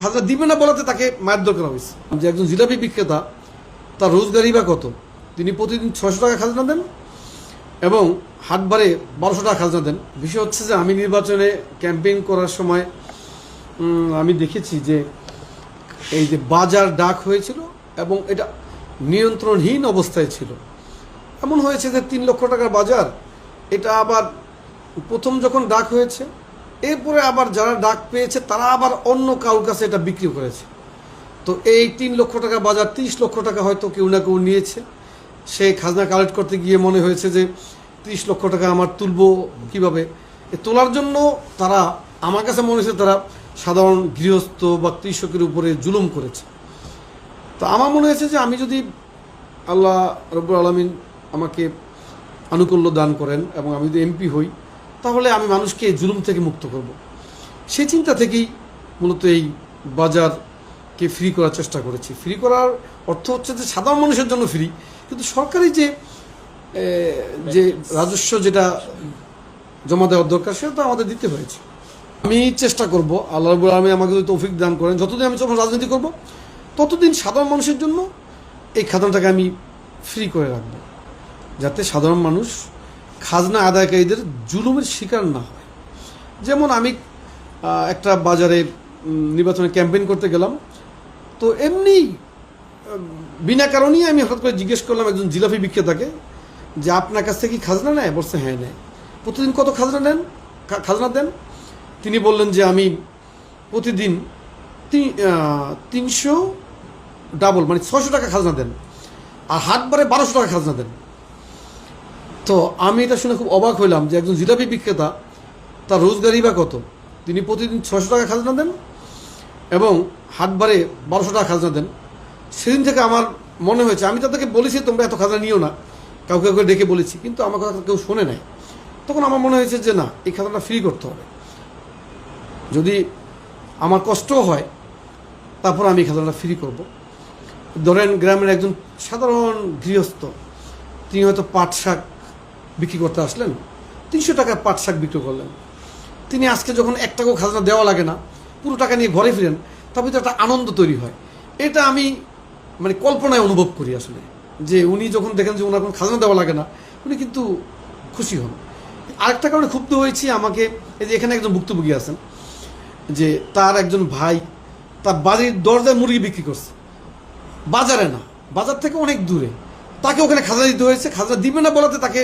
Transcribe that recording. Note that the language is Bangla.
খাজনা দিবে না বলাতে তাকে মারধর করা হয়েছে। যে একজন জিলাপি বিক্রেতা, তার রোজগারই বা কত? তিনি প্রতিদিন 600 টাকা খাজনা দেন এবং হাটবারে 1200 টাকা খাজনা দেন। বিষয় হচ্ছে যে আমি নির্বাচনে ক্যাম্পেইন করার সময় আমি দেখেছি যে এই যে বাজার ডাক হয়েছিল এবং এটা নিয়ন্ত্রণহীন অবস্থায় ছিল। এমন হয়েছে যে 3 লক্ষ টাকার বাজার, এটা আবার প্রথম যখন ডাক হয়েছে, এরপরে আবার যারা ডাক পেয়েছে তারা আবার অন্য কারোর কাছে এটা বিক্রি করেছে। তো এই 3 লক্ষ টাকা বাজার 30 লক্ষ টাকা হয়তো কেউ না কেউ নিয়েছে। সে খাজনা কালেক্ট করতে গিয়ে মনে হয়েছে যে 30 লক্ষ টাকা আমার তুলবো কীভাবে, তোলার জন্য তারা, আমার কাছে মনে হয়েছে তারা সাধারণ গৃহস্থ বা কৃষকের উপরে জুলুম করেছে। তো আমার মনে হয়েছে যে আমি যদি আল্লাহ রব্বুল আলামিন আমাকে আনুকূল্য দান করেন এবং আমি যদি এমপি হই, তাহলে আমি মানুষকে এই জুলুম থেকে মুক্ত করব। সেই চিন্তা থেকেই মূলত এই বাজারকে ফ্রি করার চেষ্টা করেছি। ফ্রি করার অর্থ হচ্ছে যে সাধারণ মানুষের জন্য ফ্রি, কিন্তু সরকারি যে রাজস্ব যেটা জমা দেওয়ার দরকার সেটা তো আমাদের দিতে হয়েছে। আমি চেষ্টা করব, আল্লাহ রাব্বুল আলামিন আমাকে যদি তৌফিক দান করেন, যতদিন আমি রাজনীতি করব ততদিন সাধারণ মানুষের জন্য এই খাজনাটাকে আমি ফ্রি করে রাখব, যাতে সাধারণ মানুষ খাজনা আদায়কারীদের জুলুমের শিকার না হয়। যেমন আমি একটা বাজারে নির্বাচনে ক্যাম্পেইন করতে গেলাম, তো এমনি বিনা কারণেই আমি হঠাৎ করে জিজ্ঞেস করলাম একজন জিলাপি বিক্রেতাকে যে আপনার কাছ থেকে কি খাজনা নেয়? বলছে হ্যাঁ নেয়। প্রতিদিন কত খাজনা দেন? তিনি বললেন যে আমি প্রতিদিন 300 ডাবল মানে 600 টাকা খাজনা দেন, আর হাটবারে 1200 টাকা খাজনা দেন। তো আমি এটা শুনে খুব অবাক হইলাম যে একজন জিলাপি বিক্রেতা, তার রোজগারই বা কত? তিনি প্রতিদিন 600 টাকা খাজনা দেন এবং হাটবারে 1200 টাকা খাজনা দেন। সেদিন থেকে আমার মনে হয়েছে, আমি তাদেরকে বলেছি তোমরা এত খাজনা নিও না, কাউকে কাউকে ডেকে বলেছি, কিন্তু আমার কথা কেউ শোনে নাই। তখন আমার মনে হয়েছে যে না, এই খাজনাটা ফ্রি করতে হবে। যদি আমার কষ্টও হয় তারপর আমি এই খাজনাটা ফ্রি করব। ধরেন গ্রামের একজন সাধারণ গৃহস্থ, তিনি হয়তো পাট শাক বিক্রি করতে আসলেন, 300 টাকার পাট শাক বিক্রি করলেন। তিনি আজকে যখন 1 টাকাও খাজনা দেওয়া লাগে না, পুরো টাকা নিয়ে ঘরে ফিরেন, তার ভিতরে একটা আনন্দ তৈরি হয়। এটা আমি মানে কল্পনায় অনুভব করি আসলে, যে উনি যখন দেখেন যে ওনার কোনো খাজনা দেওয়া লাগে না, উনি কিন্তু খুশি হন। আরেকটা কারণে ক্ষুব্ধ হয়েছি, আমাকে এই যে এখানে একজন ভুক্তভোগী আছেন, যে তার একজন ভাই তার বাড়ির দরজায় মুরগি বিক্রি করছে, বাজারে না, বাজার থেকে অনেক দূরে, তাকে ওখানে খাজনা দিতে হয়েছে। খাজনা দিবে না বলাতে তাকে